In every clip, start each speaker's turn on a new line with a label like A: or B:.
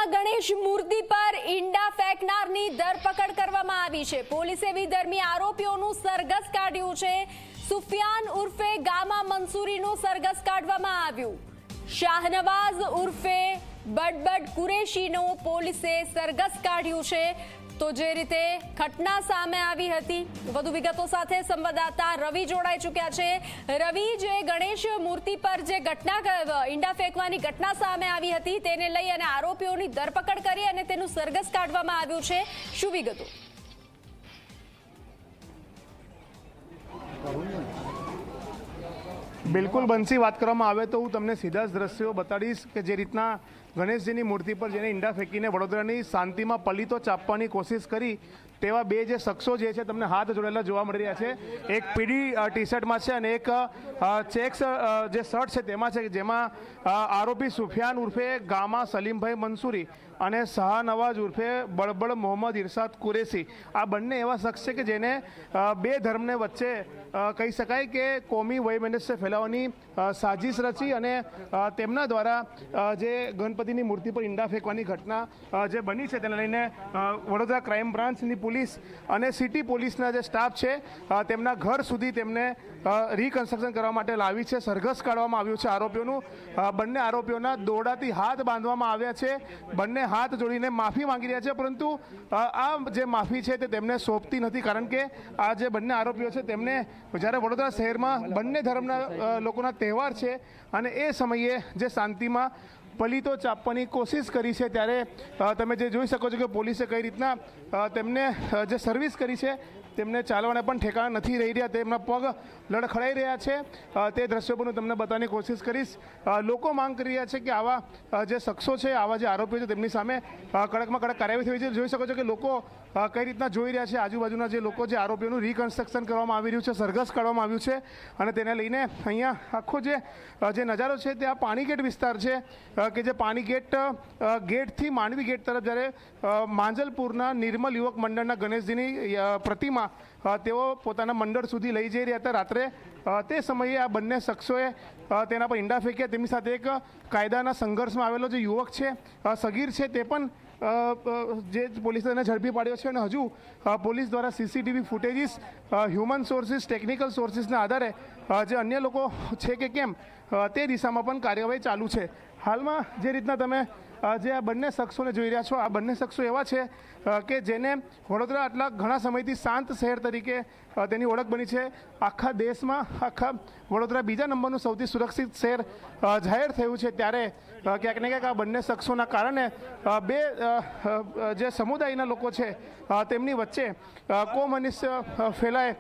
A: વડોદરામાં ગણેશ મૂર્તિ પર ઈંડા ફેંકનારની ધરપકડ કરવામાં આવી છે। પોલીસે વિધર્મી આરોપીઓનું સરઘસ કાઢ્યું છે। સુફિયાન ઉર્ફે ગામા મંસૂરીનું સરઘસ કાઢવામાં આવ્યું। શાહનવાઝ ઉર્ફે બડબડ કુરેશીનું પોલીસે સરઘસ કાઢ્યું છે। તો જે રીતે ઘટના સામે આવી હતી, વધુ વિગતો સાથે સંવાદદાતા રવિ જોડાઈ ચૂક્યા છે। રવિ, જે ગણેશ મૂર્તિ પર જે ઘટના ઈંડા ફેંકવાની ઘટના સામે આવી હતી તેને લઈ અને આરોપીઓની ધરપકડ કરી અને તેનું સરઘસ કાઢવામાં આવ્યું છે, શું વિગતો?
B: બિલકુલ બંસી, વાત કરવામાં આવે તો હું તમને સીધા જ દ્રશ્યો બતાડીશ કે જે રીતના ગણેશજીની મૂર્તિ પર જેને ઈંડા ફેંકીને વડોદરાની શાંતિમાં પલીતો ચાપવાની કોશિશ કરી તેવા બે જે શખ્સો જે છે તમને હાથ જોડેલા જોવા મળી રહ્યા છે। એક પીળી ટી શર્ટમાં છે અને એક ચેક્સ જે શર્ટ છે તેમાં છે, જેમાં આરોપી સુફિયાન ઉર્ફે ગામા સલીમભાઈ મંસૂરી અને શાહનવાઝ ઉર્ફે બળબડ મોહમ્મદ ઇરશાદ કુરેશી, આ બંને એવા શખ્સ છે કે જેને બે ધર્મને વચ્ચે કહી શકાય કે કોમી વૈમનસ્ય ફેલાવવાની સાજિશ રચી અને તેમના દ્વારા જે ગણપતિની મૂર્તિ પર ઈંડા ફેંકવાની ઘટના જે બની છે તેને લઈને વડોદરા ક્રાઇમ બ્રાન્ચની પોલીસ અને સિટી પોલીસના જે સ્ટાફ છે તેમના ઘર સુધી તેમને રિકન્સ્ટ્રક્શન કરવા માટે લાવી છે। સરઘસ કાઢવામાં આવ્યું છે આરોપીઓનું। બંને આરોપીઓના દોરડાથી હાથ બાંધવામાં આવ્યા છે। બંને હાથ જોડીને માફી માંગી રહ્યા છે, પરંતુ આ જે માફી છે તે તેમને સોંપતી નથી, કારણ કે આ જે બંને આરોપીઓ છે તેમને જ્યારે વડોદરા શહેરમાં બંને ધર્મના લોકોના તહેવાર છે અને એ સમયે જે શાંતિમાં પલીતો ચાપવાની કોશિશ કરી છે, ત્યારે તમે જે જોઈ શકો છો કે પોલીસે કઈ રીતના તેમને જે સર્વિસ કરી છે તેમને ચાલવાના પણ ઠેકાણા નથી રહી રહ્યા, તેમના પગ લડખડાઈ રહ્યા છે। તે દ્રશ્યો પણ હું તમને બતાવવાની કોશિશ કરીશ। લોકો માંગ કરી રહ્યા છે કે આવા જે શખ્સો છે, આવા જે આરોપીઓ છે તેમની સામે કડકમાં કડક કાર્યવાહી થવી જોઈએ। જોઈ શકો છો કે લોકો કઈ રીતના જોઈ રહ્યા છે, આજુબાજુના જે લોકો જે આરોપીઓનું રિકન્સ્ટ્રક્શન કરવામાં આવી રહ્યું છે, સરઘસ કાઢવામાં આવ્યું છે અને તેને લઈને અહીંયા આખો જે નજારો છે તે આ પાણીગેટ વિસ્તાર છે કે જે પાણીગેટ ગેટથી માંડવી ગેટ તરફ જ્યારે માંજલપુરના નિર્મલ યુવક મંડળના ગણેશજીની પ્રતિમા તેઓ પોતાના મંડળ સુધી લઈ જઈ રહ્યા હતા રાત્રે, તે સમયે આ બંને શખ્સોએ તેના પર ઈંડા ફેંક્યા। તેમની સાથે એક કાયદાના સંઘર્ષમાં આવેલો જે યુવક છે, સગીર છે, તે પણ જે પોલીસે તેને ઝડપી પાડ્યો છે અને હજુ પોલીસ દ્વારા CCTV footages, human sources, technical સોર્સિસના આધારે જે અન્ય લોકો છે કે કેમ તે દિશામાં પણ કાર્યવાહી ચાલુ છે। હાલમાં જે રીતના તમે જે આ બંને શખ્સોને જોઈ રહ્યા છો, આ બંને શખ્સો એવા છે કે જેને વડોદરા આટલા ઘણા સમયથી શાંત શહેર તરીકે તેની ઓળખ બની છે। આખા દેશમાં આખા વડોદરા બીજા નંબરનું સૌથી સુરક્ષિત શહેર જાહેર થયું છે, ત્યારે ક્યાંક ને ક્યાંક આ બંને શખ્સોના કારણે બે જે સમુદાયના લોકો છે તેમની વચ્ચે કોમનસ્ય ફેલાય,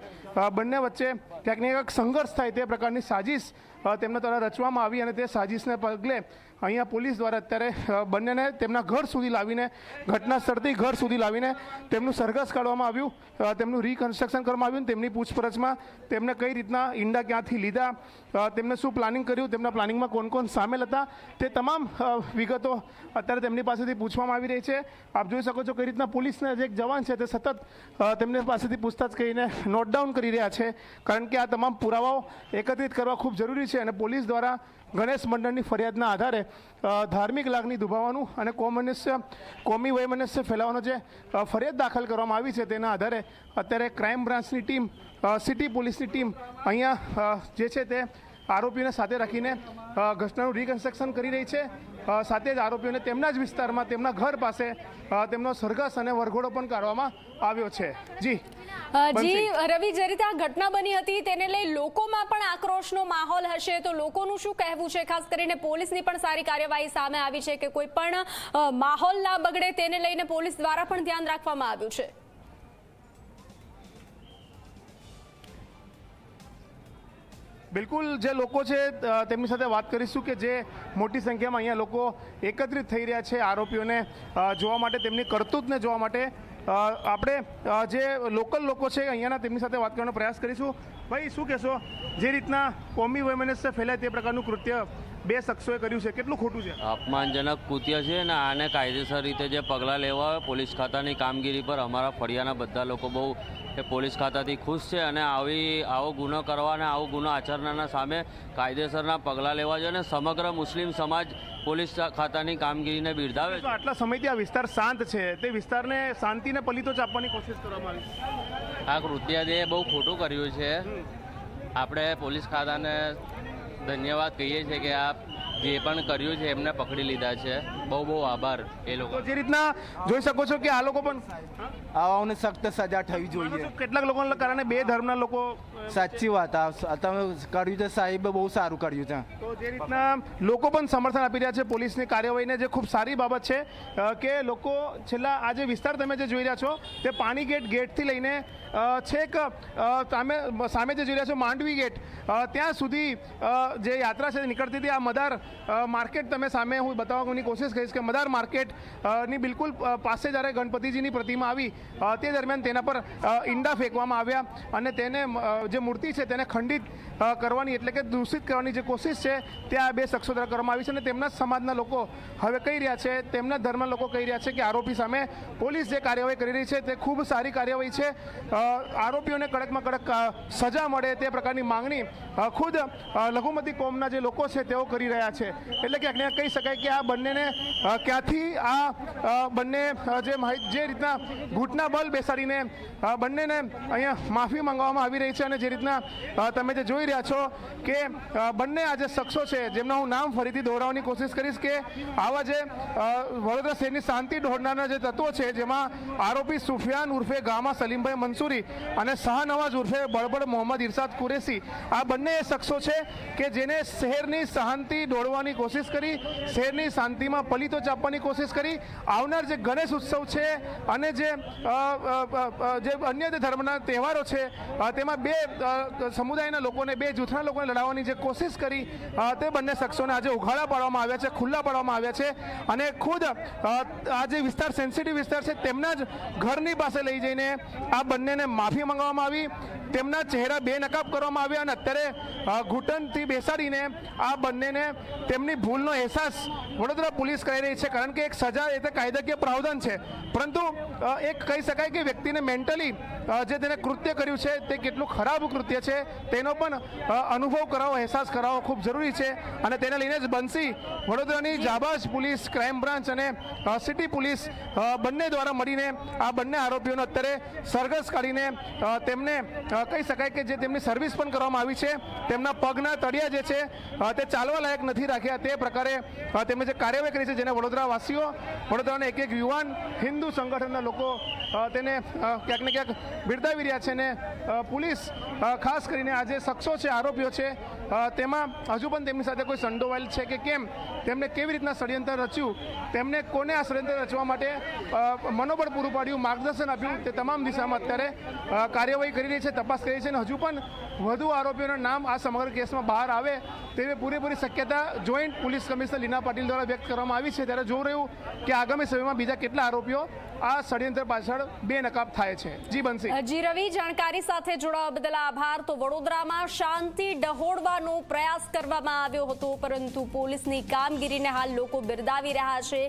B: બંને વચ્ચે ક્યાંક ને ક્યાંક સંઘર્ષ થાય તે પ્રકારની સાજિશ તેમના દ્વારા રચવામાં આવી અને તે સાજિશને પગલે અહીંયા પોલીસ દ્વારા અત્યારે બંનેને તેમના ઘર સુધી લાવીને, ઘટના સ્થળથી ઘર સુધી લાવીને તેમનું સરઘસ કાઢવામાં આવ્યું, તેમનું રિકન્સ્ટ્રક્શન કરવામાં આવ્યું। તેમની પૂછપરછમાં તેમને કઈ રીતના ઈંડા ક્યાંથી લીધા, તેમને શું પ્લાનિંગ કર્યું, તેમના પ્લાનિંગમાં કોણ કોણ સામેલ હતા, તે તમામ વિગતો અત્યારે તેમની પાસેથી પૂછવામાં આવી રહી છે। આપ જોઈ શકો છો કઈ રીતના પોલીસના જે એક જવાન છે તે સતત તેમની પાસેથી પૂછતાછ કરીને નોટ ડાઉન કરી રહ્યા છે, કારણ કે આ તમામ પુરાવાઓ એકત્રિત કરવા ખૂબ જરૂરી છે અને પોલીસ દ્વારા ગણેશ મંડળની ફરિયાદના આધારે ધાર્મિક લાગણી દુભાવવાનું અને કોમી વૈમનસ્ય ફેલાવવાનો જે ફરિયાદ દાખલ કરવામાં આવી છે તેના આધારે અત્યારે ક્રાઇમ બ્રાન્ચની ટીમ, સિટી પોલીસની ટીમ અહીંયા જે છે તે આરોપીઓને સાથે રાખીને ઘટનાનું રિકન્સ્ટ્રક્શન કરી રહી છે। સાથે જ આરોપીઓને તેમના જ વિસ્તારમાં તેમના ઘર પાસે તેમનો સરઘસ અને વરઘોડો પણ કાઢવામાં આવ્યો છે। જી
A: રવિ, જે રીતે આ ઘટના બની હતી તેને લઈ લોકોમાં પણ આક્રોશનો માહોલ હશે, તો લોકોનું શું કહેવું છે? ખાસ કરીને પોલીસની પણ સારી કાર્યવાહી સામે આવી છે કે કોઈ પણ માહોલ ના બગડે તેને લઈને પોલીસ દ્વારા પણ ધ્યાન રાખવામાં આવ્યું છે?
B: બિલકુલ, જે લોકો છે તેમની સાથે વાત કરીશું કે જે મોટી સંખ્યામાં અહીંયા લોકો એકત્રિત થઈ રહ્યા છે આરોપીઓને જોવા માટે, તેમની કરતૂતને જોવા માટે। આપણે જે લોકલ લોકો છે અહીંયાના તેમની સાથે વાત કરવાનો પ્રયાસ કરીશું। ભાઈ, શું કહેશો, જે રીતના કોમી વૈમનસ્ય ફેલાય તે પ્રકારનું કૃત્ય બે શખ્સોએ કર્યું છે, કેટલું ખોટું છે?
C: અપમાનજનક કૃત્ય છે ને આને કાયદેસર રીતે જે પગલાં લેવા હોય પોલીસ ખાતાની કામગીરી પર અમારા ફળિયાના બધા લોકો બહુ પોલીસ ખાતાથી ખુશ છે અને આવો ગુનો કરવા અને આવો ગુનો આચરનારના સામે કાયદેસરના પગલાં લેવા જોઈએ અને સમગ્ર મુસ્લિમ સમાજ પોલીસ ખાતાની કામગીરીને બિરદાવે છે.
B: આટલા સમયથી આ વિસ્તાર શાંત છે, તે વિસ્તારને શાંતિને પલીતો ચાપવાની કોશિશ કરવામાં આવી.
C: આ કૃત્ય જે બહુ ખોટું કર્યું છે. આપણે પોલીસ ખાતાને ધન્યવાદ કહીએ છીએ કે આ જે પણ કર્યું છે એમને પકડી લીધા છે. બહુ બહુ આભાર એ લોકો.
B: જે રીતના જોઈ શકો છો કે આ લોકો પણ
D: આવાઓને સખ્ત સજા થવી જોઈએ.
B: કેટલાક લોકોના કારણે બે ધર્મના લોકો
D: સાચી વાત તમે કર્યું છે સાહેબે, બહુ સારું કર્યું છે.
B: તો જે રીતના લોકો પણ સમર્થન આપી રહ્યા છે પોલીસની કાર્યવાહીને, જે ખૂબ સારી બાબત છે કે લોકો છેલ્લા આ જે વિસ્તાર તમે જે જોઈ રહ્યા છો તે પાણી ગેટથી લઈને છેક સામે જે જોઈ રહ્યા છો માંડવી ગેટ ત્યાં સુધી જે યાત્રા છે નીકળતી હતી. આ મદાર માર્કેટ તમે સામે હું બતાવવાની કોશિશ કરીશ કે મદાર માર્કેટની બિલકુલ પાસે જ્યારે ગણપતિજીની પ્રતિમા આવી તે દરમિયાન તેના પર ઈંડા ફેંકવામાં આવ્યા અને તેને જે મૂર્તિ છે તેને ખંડિત કરવાની એટલે કે દૂષિત કરવાની જે કોશિશ છે તે આ બે શખ્સો દ્વારા કરવામાં આવી છે અને તેમના સમાજના લોકો હવે કહી રહ્યા છે, તેમના ધર્મના લોકો કહી રહ્યા છે કે આરોપી સામે પોલીસ જે કાર્યવાહી કરી રહી છે તે ખૂબ સારી કાર્યવાહી છે. આરોપીઓને કડકમાં કડક સજા મળે તે પ્રકારની માંગણી ખુદ લઘુમતી કોમના જે લોકો છે તેઓ કરી રહ્યા છે. એટલે કે કહી શકાય કે આ બંનેને ક્યાંથી આ બંને જે રીતના ઘૂંટના બળ બેસાડીને બંનેને અહીંયા માફી માંગવામાં આવી રહી છે અને જે રીતના તમે જે જોઈ રહ્યા છો કે બંને આ જે શખ્સો છે જેમના હું નામ ફરીથી દોહરાવવાની કોશિશ કરીશ કે આવા જે વડોદરા શહેરની શાંતિ દોડનારના જે તત્વો છે જેમાં આરોપી સુફિયાન ઉર્ફે ગામા સલીમભાઈ મંસૂરી અને શાહનવાજ ઉર્ફે બળબડ મોહમ્મદ ઇરશાદ કુરેશી, આ બંને એ શખ્સો છે કે જેને શહેરની શાંતિ દોડવાની કોશિશ કરી, શહેરની શાંતિમાં પલીતો ચાપવાની કોશિશ કરી. આવનાર જે ગણેશ ઉત્સવ છે અને જે અન્ય ધર્મના તહેવારો છે તેમાં બે સમુદાયના લોકોને, બે જૂથના લોકોને લડાવવાની જે કોશિશ કરી તે બંને શખ્સોને આજે ઉઘાડા પાડવામાં આવ્યા છે, ખુલ્લા પાડવામાં આવ્યા છે અને ખુદ આ જે વિસ્તાર સેન્સિટિવ વિસ્તાર છે તેમના જ ઘરની પાસે લઈ જઈને આ બંનેને માફી માંગવામાં આવી, તેમના ચહેરા બેનકાબ કરવામાં આવ્યા અને અત્યારે ઘૂંટણથી બેસાડીને આ બંનેને તેમની ભૂલનો અહેસાસ વડોદરા પોલીસ કરી રહી છે. કારણ કે એક સજા એ તો કાયદાકીય પ્રાવધાન છે, પરંતુ એક કહી શકાય કે વ્યક્તિને મેન્ટલી જે તેને કૃત્ય કર્યું છે તે કેટલું ખરાબ કૃત્ય છે તેનો પણ અનુભવ કરાવો, અહેસાસ કરાવવો ખૂબ જરૂરી છે અને તેને લઈને જ બનશી વડોદરાની જાબાઝ પોલીસ, ક્રાઇમ બ્રાન્ચ અને સિટી પોલીસ બંને દ્વારા મળીને આ બંને આરોપીઓને અત્યારે સરઘસ કાઢીને તેમને કહી શકાય કે જે તેમની સર્વિસ પણ કરવામાં આવી છે, તેમના પગના તળિયા જે છે તે ચાલવા લાયક નથી રાખ્યા, તે પ્રકારે તેમણે જે કાર્યવાહી કરી છે જેને વડોદરાવાસીઓ, વડોદરાના એક યુવાન હિન્દુ સંગઠનના લોકો તેને ક્યાંક ને ક્યાંક બિરદાવી રહ્યા છે અને પોલીસ ખાસ કરીને આ જે શખ્સો છે, આરોપીઓ છે તેમાં હજુ પણ તેમની સાથે કોઈ સંડોવાયેલ છે કે કેમ, તેમને કેવી રીતના ષડયંત્ર રચ્યું, તેમને કોને આ ષડયંત્ર રચવા માટે મનોબળ પૂરું પાડ્યું, માર્ગદર્શન આપ્યું, તે તમામ દિશામાં અત્યારે કાર્યવાહી કરી રહી છે, તપાસ કરી છે અને હજુ પણ વધુ આરોપીઓના નામ આ સમગ્ર કેસમાં બહાર આવે તેવી પૂરેપૂરી શક્યતા જોઈન્ટ પોલીસ કમિશનર લીના પાટીલ દ્વારા વ્યક્ત કરવામાં આવી છે. ત્યારે જોઈ રહ્યું કે આગામી સમયમાં બીજા કેટલા આરોપીઓ આ ષડયંત્ર પાછળ બેનકાબ થાય છે. જી બંસી.
A: જી રવિ, જાણકારી સાથે જોડાવા બદલ આભાર. તો વડોદરામાં શાંતિ ડહોળવાનો પ્રયાસ કરવામાં આવ્યો હતો પરંતુ પોલીસની કામગીરીને હાલ લોકો બિરદાવી રહ્યા છે.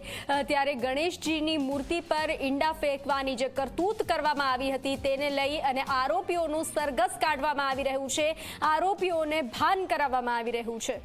A: ત્યારે ગણેશજીની મૂર્તિ પર ઈંડા ફેંકવાની જે કરતૂત કરવામાં આવી હતી તેને લઈ અને આરોપીઓનું સરઘસ કાઢવામાં આવી રહ્યું છે, આરોપીઓને ભાન કરાવવામાં આવી રહ્યું છે.